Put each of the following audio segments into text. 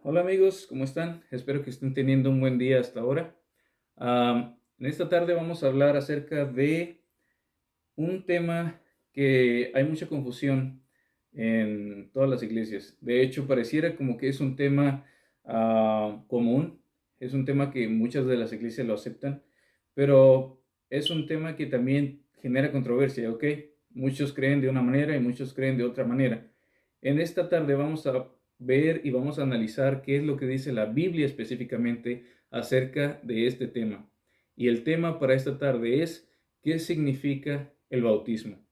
Hola amigos, ¿cómo están? Espero que estén teniendo un buen día hasta ahora. En esta tarde vamos a hablar acerca de un tema que hay mucha confusión en todas las iglesias. De hecho, pareciera como que es un tema común, es un tema que muchas de las iglesias lo aceptan, pero es un tema que también genera controversia, ¿ok? Muchos creen de una manera y muchos creen de otra manera. En esta tarde vamos a ver y vamos a analizar qué es lo que dice la Biblia específicamente acerca de este tema. Y el tema para esta tarde es ¿qué significa el bautismo?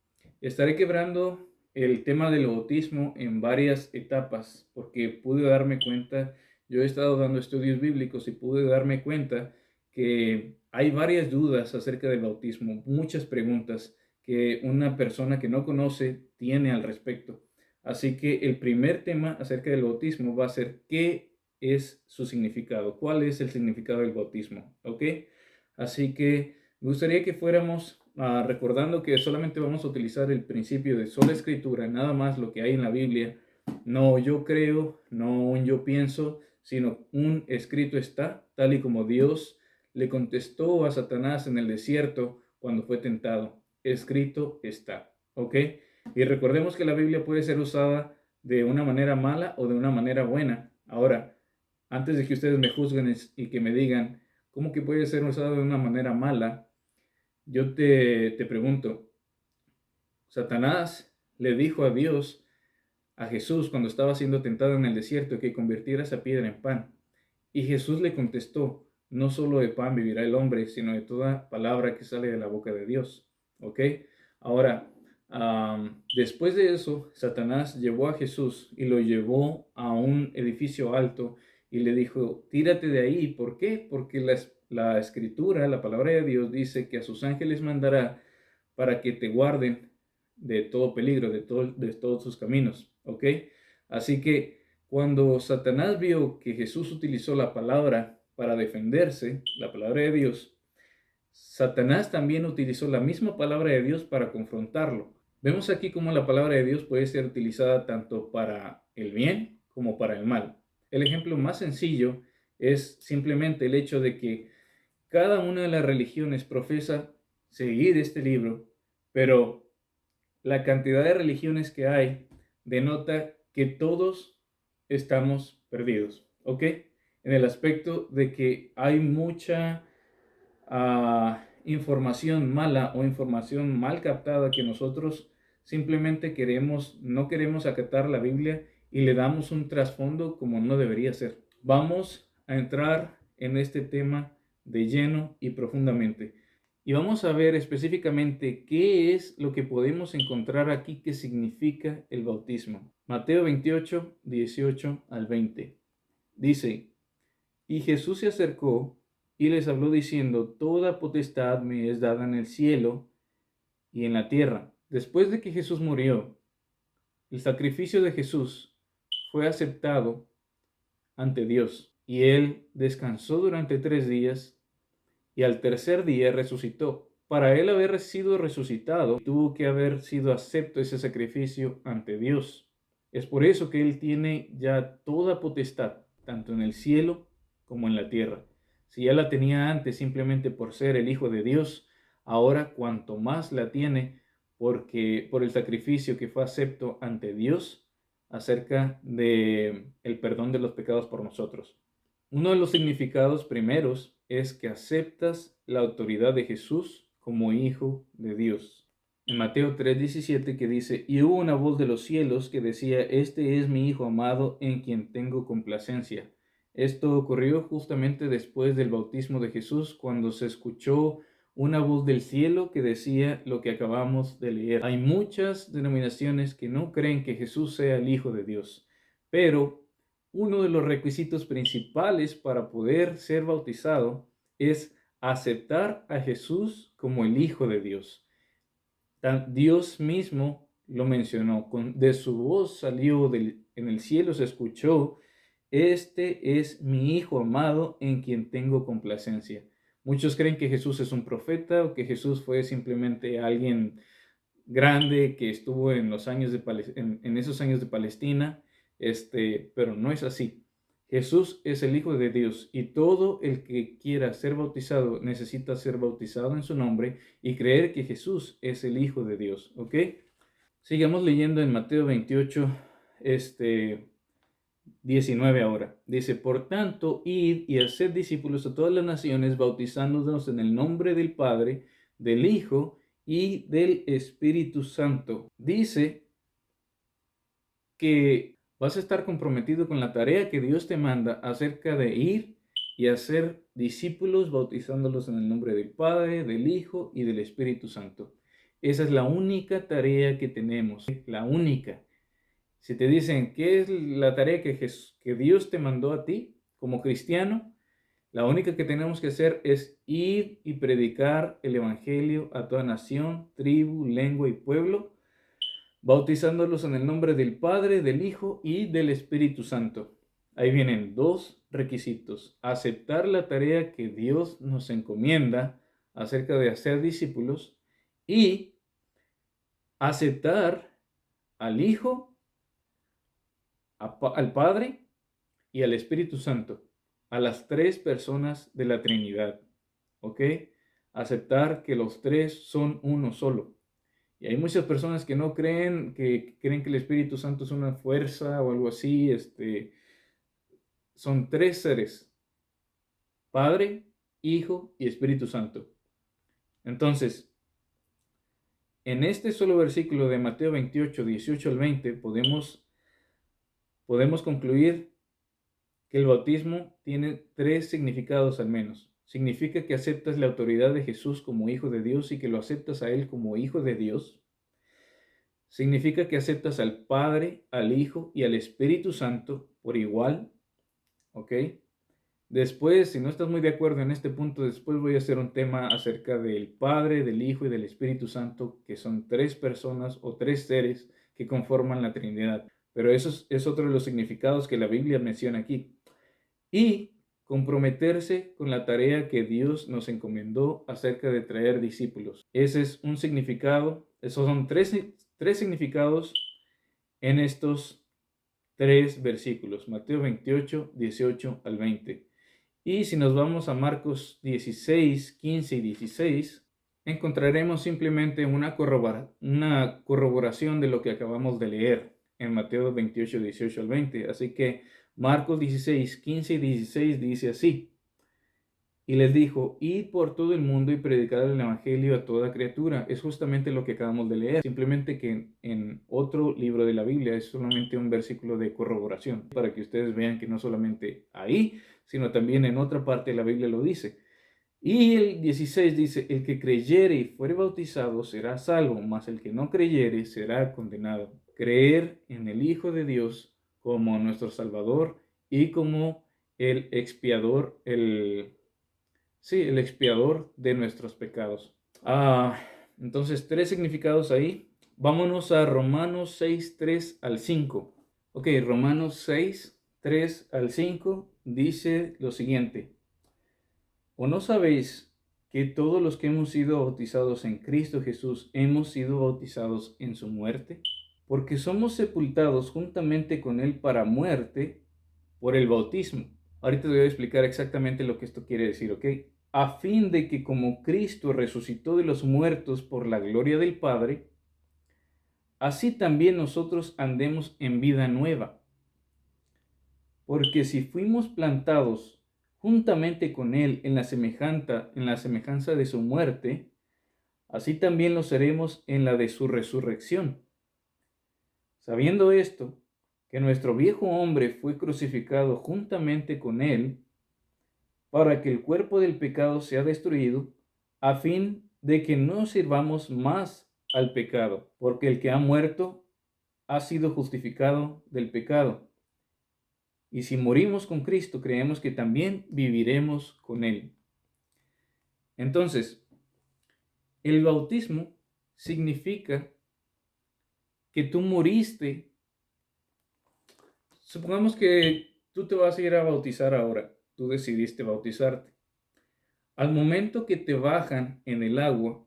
Estaré quebrando el tema del bautismo en varias etapas porque pude darme cuenta, yo he estado dando estudios bíblicos y pude darme cuenta que hay varias dudas acerca del bautismo, muchas preguntas que una persona que no conoce tiene al respecto. Así que el primer tema acerca del bautismo va a ser ¿qué es su significado? ¿Cuál es el significado del bautismo? ¿Ok? Así que me gustaría que fuéramos recordando que solamente vamos a utilizar el principio de sola escritura, nada más lo que hay en la Biblia. No yo creo, no un yo pienso, sino un escrito está, tal y como Dios le contestó a Satanás en el desierto cuando fue tentado. Escrito está, ¿ok? Y recordemos que la Biblia puede ser usada de una manera mala o de una manera buena. Ahora, antes de que ustedes me juzguen y que me digan, ¿cómo que puede ser usado de una manera mala? Yo te pregunto, Satanás le dijo a Dios, a Jesús, cuando estaba siendo tentado en el desierto, que convirtiera esa piedra en pan. Y Jesús le contestó, no solo de pan vivirá el hombre, sino de toda palabra que sale de la boca de Dios. ¿Ok? Ahora, después de eso, Satanás llevó a Jesús y lo llevó a un edificio alto y le dijo, tírate de ahí. ¿Por qué? Porque la escritura, la palabra de Dios dice que a sus ángeles mandará para que te guarden de todo peligro, de todos sus caminos. ¿Ok? Así que cuando Satanás vio que Jesús utilizó la palabra para defenderse, la palabra de Dios, Satanás también utilizó la misma palabra de Dios para confrontarlo. Vemos aquí cómo la palabra de Dios puede ser utilizada tanto para el bien como para el mal. El ejemplo más sencillo es simplemente el hecho de que cada una de las religiones profesa seguir este libro, pero la cantidad de religiones que hay denota que todos estamos perdidos, ¿ok? En el aspecto de que hay mucha información mala o información mal captada que nosotros simplemente no queremos acatar la Biblia y le damos un trasfondo como no debería ser. Vamos a entrar en este tema de lleno y profundamente. Y vamos a ver específicamente qué es lo que podemos encontrar aquí que significa el bautismo. Mateo 28, 18 al 20. Dice, y Jesús se acercó y les habló diciendo, toda potestad me es dada en el cielo y en la tierra. Después de que Jesús murió, el sacrificio de Jesús fue aceptado ante Dios y él descansó durante 3 días y al tercer día resucitó. Para él haber sido resucitado, tuvo que haber sido acepto ese sacrificio ante Dios. Es por eso que él tiene ya toda potestad, tanto en el cielo como en la tierra. Si ya la tenía antes simplemente por ser el Hijo de Dios, ahora cuanto más la tiene porque por el sacrificio que fue acepto ante Dios acerca de el perdón de los pecados por nosotros. Uno de los significados primeros es que aceptas la autoridad de Jesús como hijo de Dios. En Mateo 3:17 que dice, y hubo una voz de los cielos que decía, este es mi hijo amado en quien tengo complacencia. Esto ocurrió justamente después del bautismo de Jesús, cuando se escuchó una voz del cielo que decía lo que acabamos de leer. Hay muchas denominaciones que no creen que Jesús sea el Hijo de Dios, pero uno de los requisitos principales para poder ser bautizado es aceptar a Jesús como el Hijo de Dios. Dios mismo lo mencionó, de su voz salió en el cielo, se escuchó, este es mi Hijo amado en quien tengo complacencia. Muchos creen que Jesús es un profeta o que Jesús fue simplemente alguien grande que estuvo en los años en esos años de Palestina, pero no es así. Jesús es el Hijo de Dios y todo el que quiera ser bautizado necesita ser bautizado en su nombre y creer que Jesús es el Hijo de Dios, ¿ok? Sigamos leyendo en Mateo 28, 19 ahora. Dice, por tanto, id y haced discípulos a todas las naciones, bautizándonos en el nombre del Padre, del Hijo y del Espíritu Santo. Dice que vas a estar comprometido con la tarea que Dios te manda acerca de ir y hacer discípulos, bautizándolos en el nombre del Padre, del Hijo y del Espíritu Santo. Esa es la única tarea que tenemos, la única. Si te dicen, ¿qué es la tarea que Dios te mandó a ti como cristiano? La única que tenemos que hacer es ir y predicar el Evangelio a toda nación, tribu, lengua y pueblo, bautizándolos en el nombre del Padre, del Hijo y del Espíritu Santo. Ahí vienen dos requisitos: aceptar la tarea que Dios nos encomienda acerca de hacer discípulos y aceptar al Hijo, al Padre y al Espíritu Santo, a las tres personas de la Trinidad, ¿ok? Aceptar que los tres son uno solo. Y hay muchas personas que no creen, que creen que el Espíritu Santo es una fuerza o algo así. Son tres seres: Padre, Hijo y Espíritu Santo. Entonces, en este solo versículo de Mateo 28, 18 al 20, podemos concluir que el bautismo tiene tres significados al menos. Significa que aceptas la autoridad de Jesús como Hijo de Dios y que lo aceptas a Él como Hijo de Dios. Significa que aceptas al Padre, al Hijo y al Espíritu Santo por igual, ¿ok? Después, si no estás muy de acuerdo en este punto, después voy a hacer un tema acerca del Padre, del Hijo y del Espíritu Santo, que son tres personas o tres seres que conforman la Trinidad. Pero eso es otro de los significados que la Biblia menciona aquí. Y comprometerse con la tarea que Dios nos encomendó acerca de traer discípulos. Ese es un significado. Esos son tres significados en estos tres versículos: Mateo 28, 18 al 20. Y si nos vamos a Marcos 16, 15 y 16, encontraremos simplemente una corroboración de lo que acabamos de leer en Mateo 28, 18 al 20. Así que Marcos 16, 15 y 16 dice así: y les dijo, id por todo el mundo y predicad el evangelio a toda criatura. Es justamente lo que acabamos de leer, simplemente que en otro libro de la Biblia es solamente un versículo de corroboración, para que ustedes vean que no solamente ahí, sino también en otra parte de la Biblia lo dice. Y el 16 dice, el que creyere y fuere bautizado será salvo, mas el que no creyere será condenado. Creer en el Hijo de Dios como nuestro Salvador y como el expiador, el expiador de nuestros pecados. Entonces, tres significados ahí. Vámonos a Romanos 6, 3 al 5. Ok, Romanos 6, 3 al 5 dice lo siguiente: ¿o no sabéis que todos los que hemos sido bautizados en Cristo Jesús hemos sido bautizados en su muerte? Porque somos sepultados juntamente con Él para muerte por el bautismo. Ahorita te voy a explicar exactamente lo que esto quiere decir, ¿ok? A fin de que como Cristo resucitó de los muertos por la gloria del Padre, así también nosotros andemos en vida nueva. Porque si fuimos plantados juntamente con Él en la semejanza de su muerte, así también lo seremos en la de su resurrección. Sabiendo esto, que nuestro viejo hombre fue crucificado juntamente con Él, para que el cuerpo del pecado sea destruido, a fin de que no sirvamos más al pecado, porque el que ha muerto ha sido justificado del pecado. Y si morimos con Cristo, creemos que también viviremos con Él. Entonces, el bautismo significa que tú moriste. Supongamos que tú te vas a ir a bautizar ahora. Tú decidiste bautizarte. Al momento que te bajan en el agua,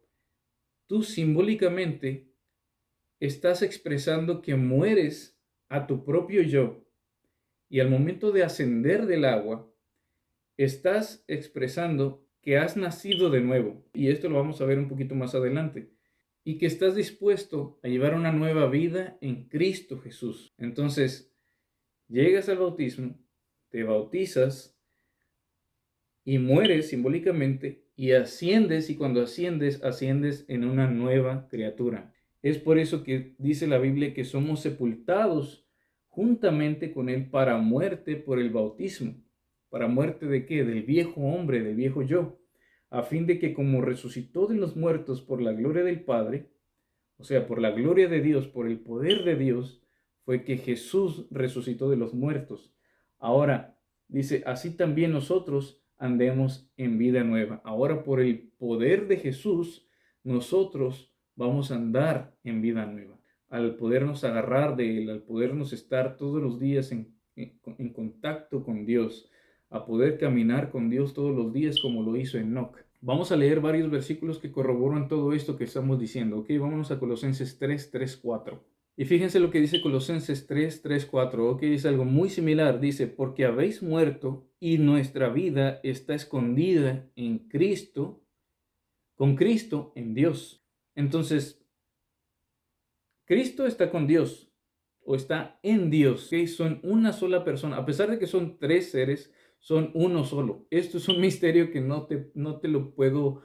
tú Y al momento de ascender del agua, estás expresando que has nacido de nuevo. Y esto lo vamos a ver un poquito más adelante. Y que estás dispuesto a llevar una nueva vida en Cristo Jesús. Entonces, llegas al bautismo, te bautizas y mueres simbólicamente y asciendes, y cuando asciendes, asciendes en una nueva criatura. Es por eso que dice la Biblia que somos sepultados juntamente con Él para muerte por el bautismo. ¿Para muerte de qué? Del viejo hombre, del viejo yo, a fin de que como resucitó de los muertos por la gloria del Padre, o sea, por la gloria de Dios, por el poder de Dios, fue que Jesús resucitó de los muertos. Ahora, dice, así también nosotros andemos en vida nueva. Ahora, por el poder de Jesús, nosotros vamos a andar en vida nueva. Al podernos agarrar de Él, al podernos estar todos los días en contacto con Dios, a poder caminar con Dios todos los días como lo hizo Enoc. Vamos a leer varios versículos que corroboran todo esto que estamos diciendo. Ok, vámonos a Colosenses 3, 3, 4. Y fíjense lo que dice Colosenses 3, 3, 4. Ok, dice algo muy similar. Dice, porque habéis muerto y nuestra vida está escondida en Cristo, con Cristo en Dios. Entonces, Cristo está con Dios o está en Dios. Okay, son una sola persona. A pesar de que son tres seres, son uno solo. Esto es un misterio que no te lo puedo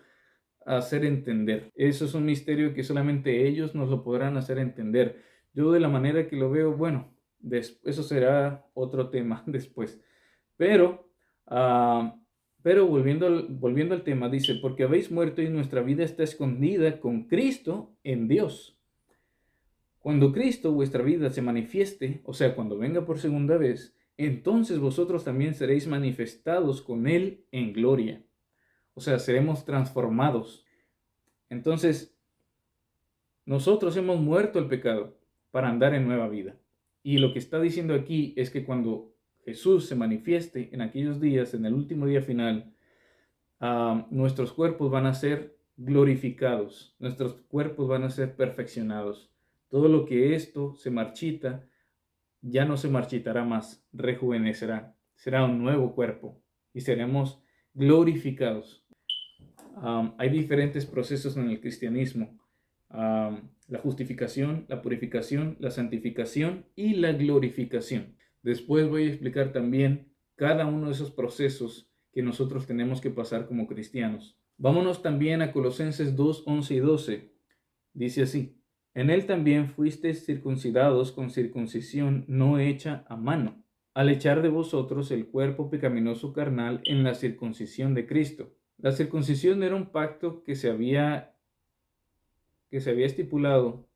hacer entender. Eso es un misterio que solamente ellos nos lo podrán hacer entender. Yo de la manera que lo veo, bueno, eso será otro tema después. Pero, volviendo al tema, dice, porque habéis muerto y nuestra vida está escondida con Cristo en Dios. Cuando Cristo, vuestra vida, se manifieste, o sea, cuando venga por segunda vez, entonces vosotros también seréis manifestados con Él en gloria. O sea, seremos transformados. Entonces, nosotros hemos muerto al pecado para andar en nueva vida. Y lo que está diciendo aquí es que cuando Jesús se manifieste en aquellos días, en el último día final, nuestros cuerpos van a ser glorificados, nuestros cuerpos van a ser perfeccionados. Todo lo que esto se marchita, ya no se marchitará más, rejuvenecerá, será un nuevo cuerpo y seremos glorificados. Hay diferentes procesos en el cristianismo. La justificación, la purificación, la santificación y la glorificación. Después voy a explicar también cada uno de esos procesos que nosotros tenemos que pasar como cristianos. Vámonos también a Colosenses 2, 11 y 12. Dice así, en él también fuisteis circuncidados con circuncisión no hecha a mano, al echar de vosotros el cuerpo pecaminoso carnal en la circuncisión de Cristo. La circuncisión era un pacto que se había estipulado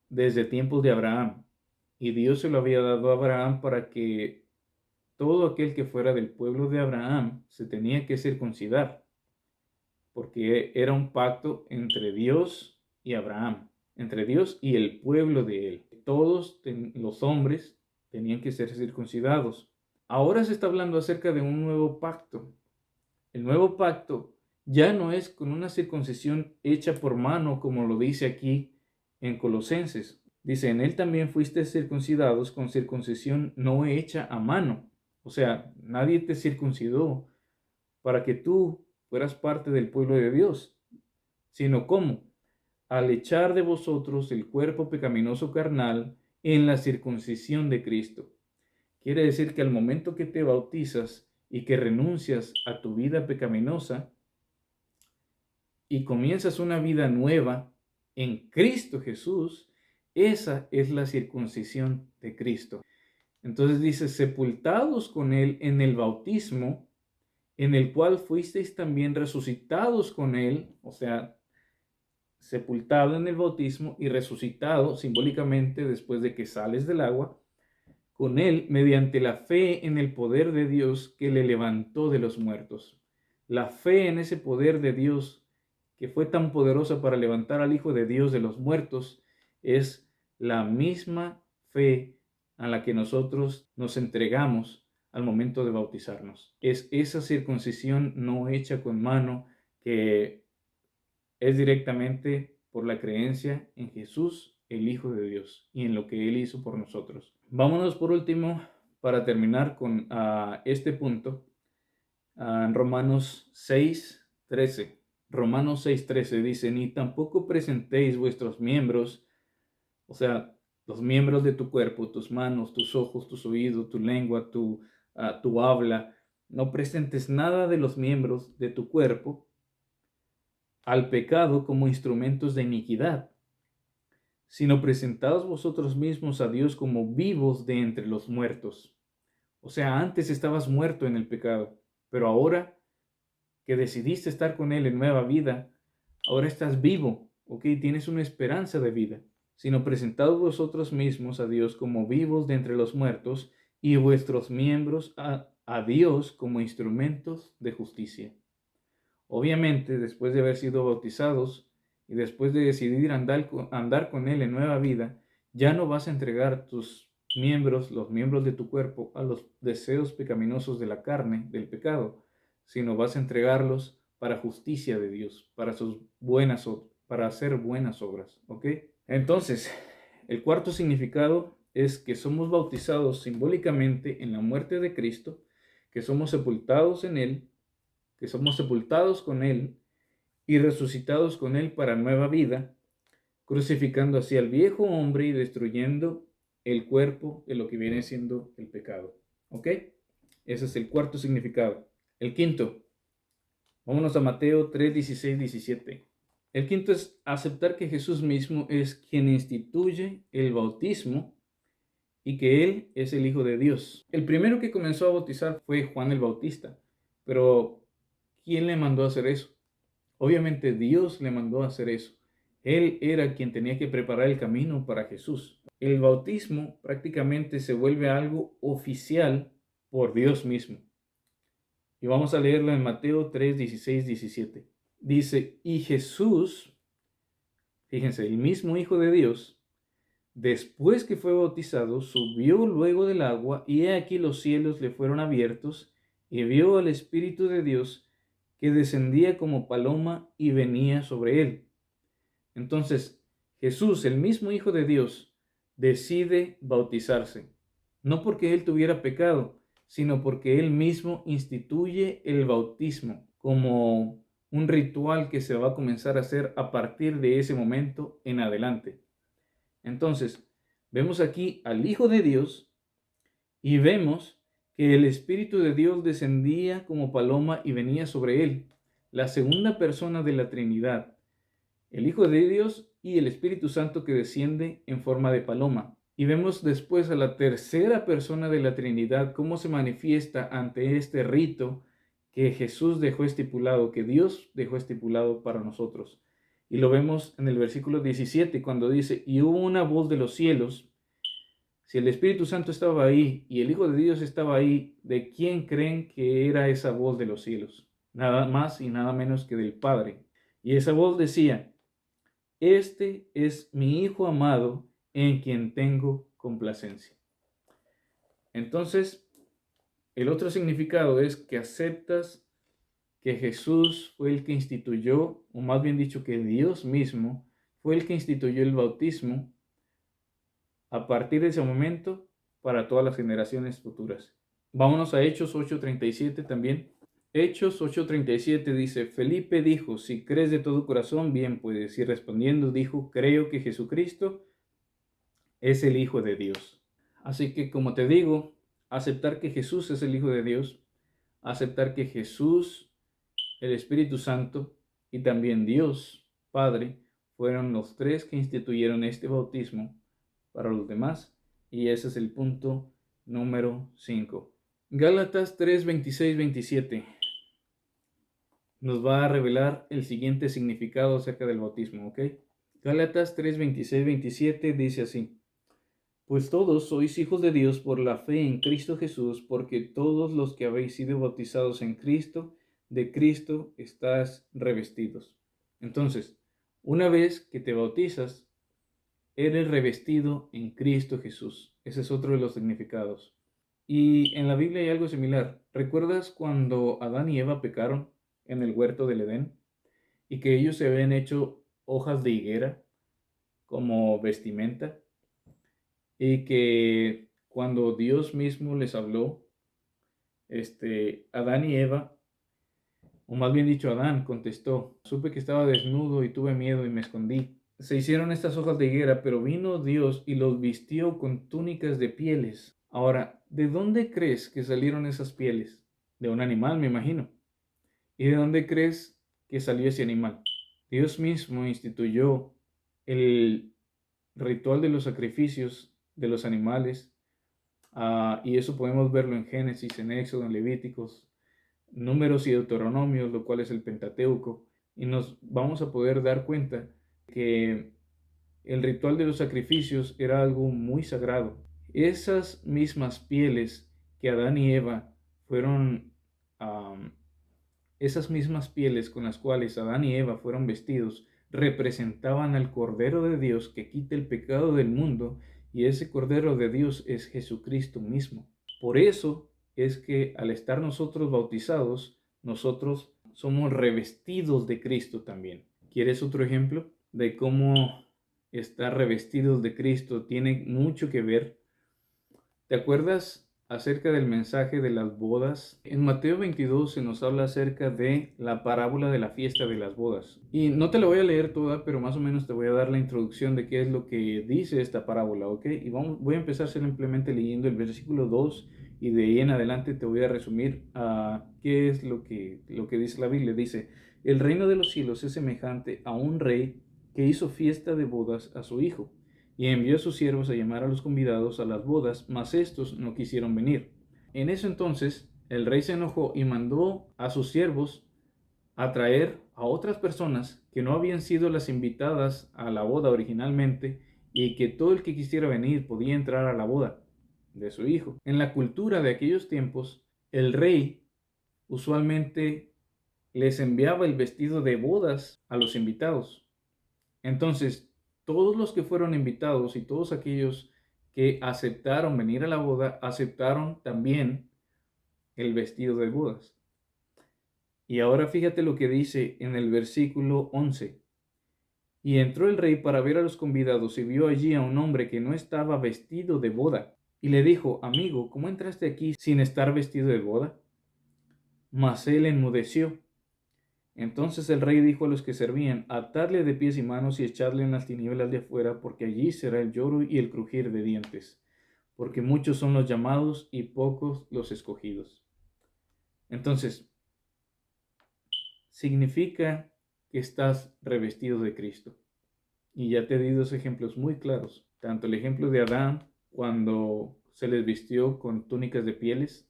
desde tiempos de Abraham, y Dios se lo había dado a Abraham para que todo aquel que fuera del pueblo de Abraham se tenía que circuncidar, porque era un pacto entre Dios y Abraham, entre Dios y el pueblo de él. Todos los hombres tenían que ser circuncidados. Ahora se está hablando acerca de un nuevo pacto. El nuevo pacto ya no es con una circuncisión hecha por mano, como lo dice aquí en Colosenses. Dice, en él también fuiste circuncidados con circuncisión no hecha a mano. O sea, nadie te circuncidó para que tú fueras parte del pueblo de Dios, sino como al echar de vosotros el cuerpo pecaminoso carnal en la circuncisión de Cristo. Quiere decir que al momento que te bautizas y que renuncias a tu vida pecaminosa y comienzas una vida nueva en Cristo Jesús, esa es la circuncisión de Cristo. Entonces dice, sepultados con Él en el bautismo, en el cual fuisteis también resucitados con Él, o sea, sepultado en el bautismo y resucitado simbólicamente después de que sales del agua, con Él mediante la fe en el poder de Dios que le levantó de los muertos. La fe en ese poder de Dios que fue tan poderosa para levantar al Hijo de Dios de los muertos es la misma fe a la que nosotros nos entregamos al momento de bautizarnos. Es esa circuncisión no hecha con mano que es directamente por la creencia en Jesús, el Hijo de Dios, y en lo que Él hizo por nosotros. Vámonos por último para terminar con este punto, en Romanos 6:13. Romanos 6:13 dice, ni tampoco presentéis vuestros miembros, o sea, los miembros de tu cuerpo, tus manos, tus ojos, tus oídos, tu lengua, tu habla, no presentes nada de los miembros de tu cuerpo al pecado como instrumentos de iniquidad, sino presentaos vosotros mismos a Dios como vivos de entre los muertos. O sea, antes estabas muerto en el pecado, pero ahora que decidiste estar con Él en nueva vida, ahora estás vivo, ¿ok? Tienes una esperanza de vida. Sino presentaos vosotros mismos a Dios como vivos de entre los muertos y vuestros miembros a Dios como instrumentos de justicia. Obviamente, después de haber sido bautizados y después de decidir andar con Él en nueva vida, ya no vas a entregar tus miembros, los miembros de tu cuerpo, a los deseos pecaminosos de la carne, del pecado, sino vas a entregarlos para justicia de Dios, para hacer buenas obras, ¿ok? Entonces, el cuarto significado es que somos bautizados simbólicamente en la muerte de Cristo, que somos sepultados en Él, que somos sepultados con Él y resucitados con Él para nueva vida, crucificando así al viejo hombre y destruyendo el cuerpo de lo que viene siendo el pecado. ¿Ok? Ese es el cuarto significado. El quinto, vámonos a Mateo 3, 16, 17. El quinto es aceptar que Jesús mismo es quien instituye el bautismo y que Él es el Hijo de Dios. El primero que comenzó a bautizar fue Juan el Bautista, pero ¿quién le mandó a hacer eso? Obviamente Dios le mandó a hacer eso. Él era quien tenía que preparar el camino para Jesús. El bautismo prácticamente se vuelve algo oficial por Dios mismo. Y vamos a leerlo en Mateo 3, 16, 17. Dice, y Jesús, fíjense, el mismo Hijo de Dios, después que fue bautizado, subió luego del agua, y he aquí los cielos le fueron abiertos, y vio al Espíritu de Dios que descendía como paloma y venía sobre él. Entonces, Jesús, el mismo Hijo de Dios, decide bautizarse, no porque él tuviera pecado, sino porque él mismo instituye el bautismo como un ritual que se va a comenzar a hacer a partir de ese momento en adelante. Entonces, vemos aquí al Hijo de Dios y vemos que el Espíritu de Dios descendía como paloma y venía sobre él, la segunda persona de la Trinidad, el Hijo de Dios y el Espíritu Santo que desciende en forma de paloma. Y vemos después a la tercera persona de la Trinidad cómo se manifiesta ante este rito que Jesús dejó estipulado, que Dios dejó estipulado para nosotros. Y lo vemos en el versículo 17 cuando dice, y hubo una voz de los cielos. Si el Espíritu Santo estaba ahí y el Hijo de Dios estaba ahí, ¿de quién creen que era esa voz de los cielos? Nada más y nada menos que del Padre. Y esa voz decía, este es mi Hijo amado en quien tengo complacencia. Entonces, el otro significado es que aceptas que Jesús fue el que instituyó, o más bien dicho, que Dios mismo fue el que instituyó el bautismo a partir de ese momento para todas las generaciones futuras. Vámonos a Hechos 8:37 también. Hechos 8:37 dice, Felipe dijo, si crees de todo corazón, bien puedes. Y respondiendo dijo, creo que Jesucristo es el Hijo de Dios. Así que, como te digo, aceptar que Jesús es el Hijo de Dios, aceptar que Jesús, el Espíritu Santo y también Dios Padre fueron los tres que instituyeron este bautismo para los demás. Y ese es el punto número 5. Gálatas 3, 26, 27 nos va a revelar el siguiente significado acerca del bautismo, ¿ok? Gálatas 3, 26, 27 dice así. Pues todos sois hijos de Dios por la fe en Cristo Jesús, porque todos los que habéis sido bautizados en Cristo, de Cristo estás revestidos. Entonces, una vez que te bautizas, eres revestido en Cristo Jesús. Ese es otro de los significados. Y en la Biblia hay algo similar. ¿Recuerdas cuando Adán y Eva pecaron en el huerto del Edén? Y que ellos se habían hecho hojas de higuera como vestimenta. Y que cuando Dios mismo les habló, Adán y Eva, o más bien dicho, Adán contestó: supe que estaba desnudo y tuve miedo y me escondí. Se hicieron estas hojas de higuera, pero vino Dios y los vistió con túnicas de pieles. Ahora, ¿de dónde crees que salieron esas pieles? De un animal, me imagino. ¿Y de dónde crees que salió ese animal? Dios mismo instituyó el ritual de los sacrificios de los animales, y eso podemos verlo en Génesis, en Éxodo, en Levíticos, Números y Deuteronomios, lo cual es el Pentateuco, y nos vamos a poder dar cuenta que el ritual de los sacrificios era algo muy sagrado. Esas mismas pieles que Adán y Eva fueron, esas mismas pieles con las cuales Adán y Eva fueron vestidos, representaban al Cordero de Dios que quita el pecado del mundo, y ese Cordero de Dios es Jesucristo mismo. Por eso es que al estar nosotros bautizados, nosotros somos revestidos de Cristo también. ¿Quieres otro ejemplo de cómo estar revestidos de Cristo tiene mucho que ver? ¿Te acuerdas acerca del mensaje de las bodas? En Mateo 22 se nos habla acerca de la parábola de la fiesta de las bodas. Y no te la voy a leer toda, pero más o menos te voy a dar la introducción de qué es lo que dice esta parábola, ¿ok? Y voy a empezar simplemente leyendo el versículo 2, y de ahí en adelante te voy a resumir qué es lo que dice la Biblia. Dice: el reino de los cielos es semejante a un rey que hizo fiesta de bodas a su hijo, y envió a sus siervos a llamar a los convidados a las bodas, mas estos no quisieron venir. En eso entonces el rey se enojó y mandó a sus siervos a traer a otras personas que no habían sido las invitadas a la boda originalmente, y que todo el que quisiera venir podía entrar a la boda de su hijo. En la cultura de aquellos tiempos, el rey usualmente les enviaba el vestido de bodas a los invitados. Entonces, todos los que fueron invitados y todos aquellos que aceptaron venir a la boda, aceptaron también el vestido de bodas. Y ahora fíjate lo que dice en el versículo 11. Y entró el rey para ver a los convidados, y vio allí a un hombre que no estaba vestido de boda. Y le dijo: amigo, ¿cómo entraste aquí sin estar vestido de boda? Mas él enmudeció. Entonces el rey dijo a los que servían: atadle de pies y manos y echadle en las tinieblas de afuera, porque allí será el lloro y el crujir de dientes, porque muchos son los llamados y pocos los escogidos. Entonces, significa que estás revestido de Cristo. Y ya te he dado dos ejemplos muy claros, tanto el ejemplo de Adán cuando se les vistió con túnicas de pieles,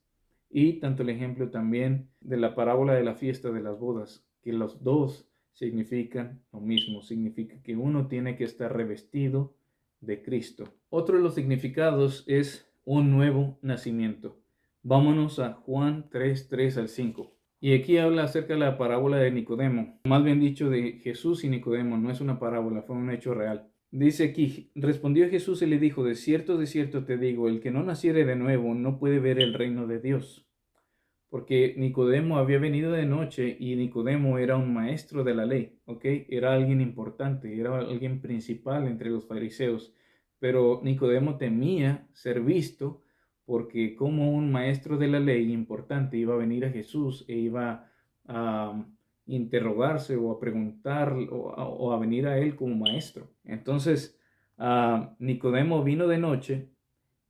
y tanto el ejemplo también de la parábola de la fiesta de las bodas, que los dos significan lo mismo, significa que uno tiene que estar revestido de Cristo. Otro de los significados es un nuevo nacimiento. Vámonos a Juan 3, al 5. Y aquí habla acerca de la parábola de Nicodemo, más bien dicho de Jesús y Nicodemo. No es una parábola, fue un hecho real. Dice aquí: respondió Jesús y le dijo: de cierto te digo, el que no naciere de nuevo no puede ver el reino de Dios. Porque Nicodemo había venido de noche, y Nicodemo era un maestro de la ley, ¿ok? Era alguien importante, era alguien principal entre los fariseos. Pero Nicodemo temía ser visto, porque como un maestro de la ley importante iba a venir a Jesús e iba a interrogarse o a preguntar o a venir a él como maestro. Entonces, Nicodemo vino de noche,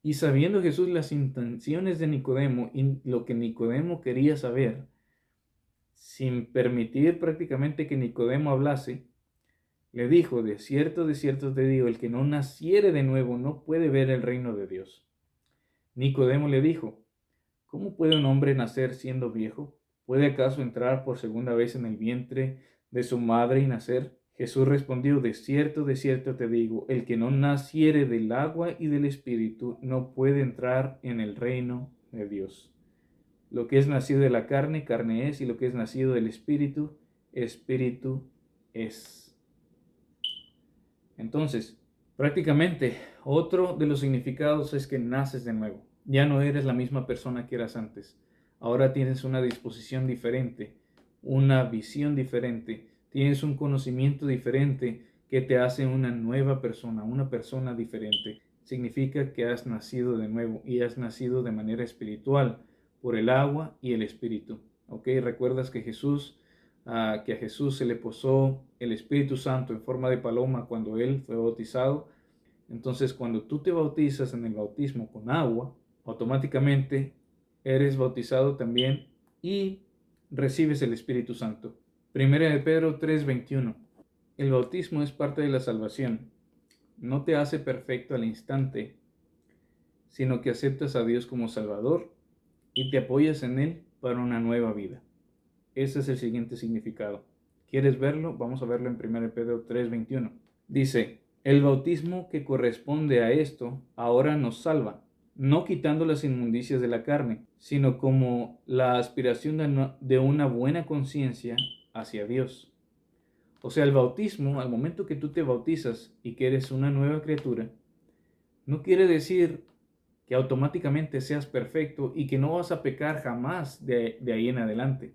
y sabiendo Jesús las intenciones de Nicodemo y lo que Nicodemo quería saber, sin permitir prácticamente que Nicodemo hablase, le dijo: de cierto te digo, el que no naciere de nuevo no puede ver el reino de Dios. Nicodemo le dijo: ¿cómo puede un hombre nacer siendo viejo? ¿Puede acaso entrar por segunda vez en el vientre de su madre y nacer? Jesús respondió: de cierto te digo, el que no naciere del agua y del Espíritu no puede entrar en el reino de Dios. Lo que es nacido de la carne, carne es, y lo que es nacido del Espíritu, Espíritu es. Entonces, prácticamente, otro de los significados es que naces de nuevo. Ya no eres la misma persona que eras antes. Ahora tienes una disposición diferente, una visión diferente, tienes un conocimiento diferente que te hace una nueva persona, una persona diferente. significa que has nacido de nuevo y has nacido de manera espiritual por el agua y el Espíritu. ¿Ok? Recuerdas que que a Jesús se le posó el Espíritu Santo en forma de paloma cuando él fue bautizado. Entonces, cuando tú te bautizas en el bautismo con agua, automáticamente eres bautizado también y recibes el Espíritu Santo. Primera de Pedro 3:21. El bautismo es parte de la salvación. No te hace perfecto al instante, sino que aceptas a Dios como Salvador y te apoyas en Él para una nueva vida. Ese es el siguiente significado. ¿Quieres verlo? Vamos a verlo en 1 Pedro 3:21. Dice, el bautismo que corresponde a esto ahora nos salva, no quitando las inmundicias de la carne, sino como la aspiración de una buena conciencia hacia Dios. O sea, el bautismo, al momento que tú te bautizas y que eres una nueva criatura, no quiere decir que automáticamente seas perfecto y que no vas a pecar jamás de ahí en adelante.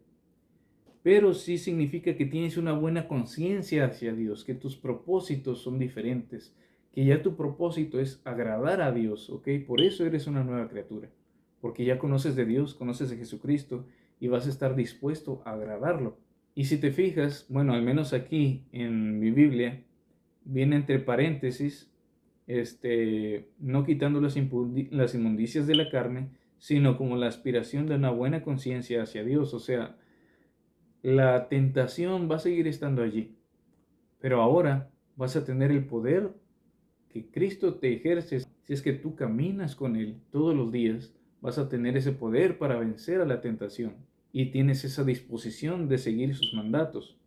Pero sí significa que tienes una buena conciencia hacia Dios, que tus propósitos son diferentes, que ya tu propósito es agradar a Dios, ¿ok? Por eso eres una nueva criatura, porque ya conoces de Dios, conoces de Jesucristo y vas a estar dispuesto a agradarlo. Y si te fijas, bueno, al menos aquí en mi Biblia, viene entre paréntesis, no quitando las inmundicias de la carne, sino como la aspiración de una buena conciencia hacia Dios. O sea, la tentación va a seguir estando allí, pero ahora vas a tener el poder que Cristo te ejerce. Si es que tú caminas con Él todos los días, vas a tener ese poder para vencer a la tentación y tienes esa disposición de seguir sus mandatos.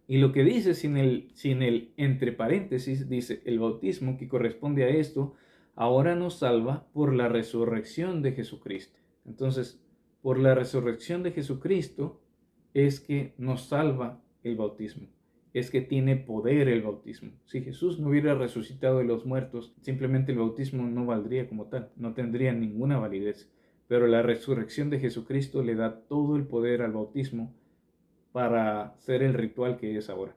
Y lo que dice sin el entre paréntesis, dice el bautismo que corresponde a esto, ahora nos salva por la resurrección de Jesucristo. Entonces, por la resurrección de Jesucristo es que nos salva el bautismo, es que tiene poder el bautismo. Si Jesús no hubiera resucitado de los muertos, simplemente el bautismo no valdría como tal, no tendría ninguna validez. Pero la resurrección de Jesucristo le da todo el poder al bautismo para ser el ritual que es ahora.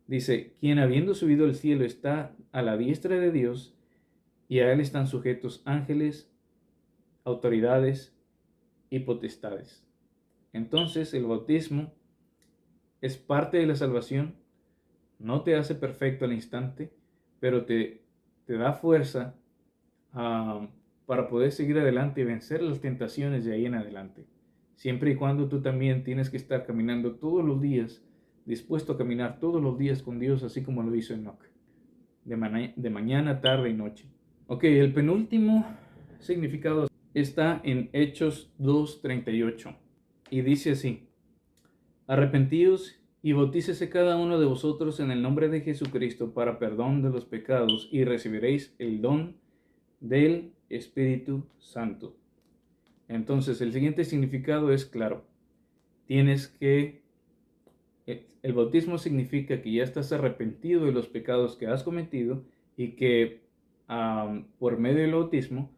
Dice, quien habiendo subido al cielo está a la diestra de Dios y a él están sujetos ángeles, autoridades y potestades. Entonces el bautismo es parte de la salvación, no te hace perfecto al instante, pero te da fuerza para poder seguir adelante y vencer las tentaciones de ahí en adelante. Siempre y cuando tú también tienes que estar caminando todos los días, dispuesto a caminar todos los días con Dios, así como lo hizo Enoch, de mañana, tarde y noche. Ok, el penúltimo significado está en Hechos 2:38 y dice así, arrepentíos y bautícese cada uno de vosotros en el nombre de Jesucristo para perdón de los pecados y recibiréis el don del Espíritu Santo. Entonces, el siguiente significado es claro. El bautismo significa que ya estás arrepentido de los pecados que has cometido y que por medio del bautismo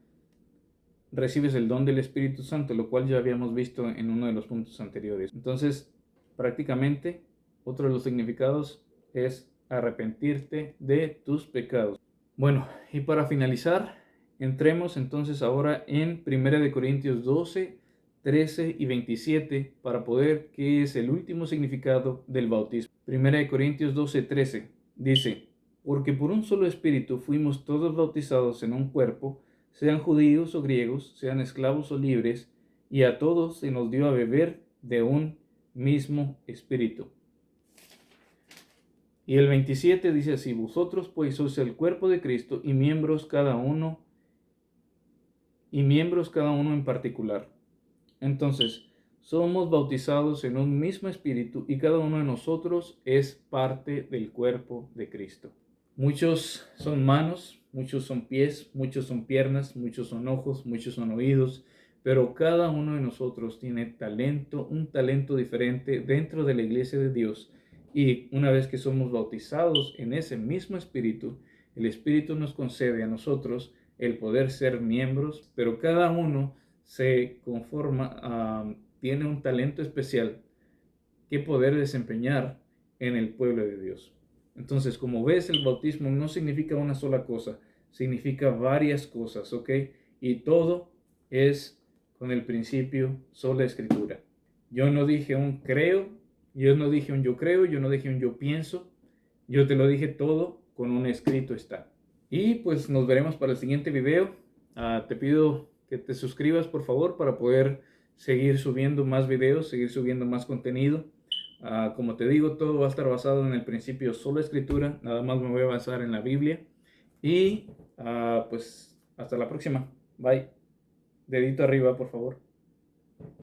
recibes el don del Espíritu Santo, lo cual ya habíamos visto en uno de los puntos anteriores. Entonces, prácticamente, otro de los significados es arrepentirte de tus pecados. Bueno, y para finalizar, entremos entonces ahora en 1 Corintios 12, 13 y 27 para poder qué es el último significado del bautismo. 1 Corintios 12, 13 dice, porque por un solo espíritu fuimos todos bautizados en un cuerpo, sean judíos o griegos, sean esclavos o libres, y a todos se nos dio a beber de un mismo espíritu. Y el 27 dice así, vosotros pues sois el cuerpo de Cristo y miembros cada uno en particular. Entonces, somos bautizados en un mismo espíritu y cada uno de nosotros es parte del cuerpo de Cristo. Muchos son manos, muchos son pies, muchos son piernas, muchos son ojos, muchos son oídos, pero cada uno de nosotros tiene un talento diferente dentro de la iglesia de Dios. Y una vez que somos bautizados en ese mismo espíritu, el espíritu nos concede a nosotros el poder ser miembros, pero cada uno se conforma, tiene un talento especial que poder desempeñar en el pueblo de Dios. Entonces, como ves, el bautismo no significa una sola cosa, significa varias cosas, ¿ok? Y todo es con el principio sola escritura. Yo no dije un creo, yo no dije un yo creo, yo no dije un yo pienso, yo te lo dije todo con un escrito está. Y pues nos veremos para el siguiente video. Te pido que te suscribas por favor para poder seguir subiendo más videos, seguir subiendo más contenido. Como te digo, todo va a estar basado en el principio sola escritura, nada más me voy a basar en la Biblia. Y pues hasta la próxima. Bye. Dedito arriba, por favor.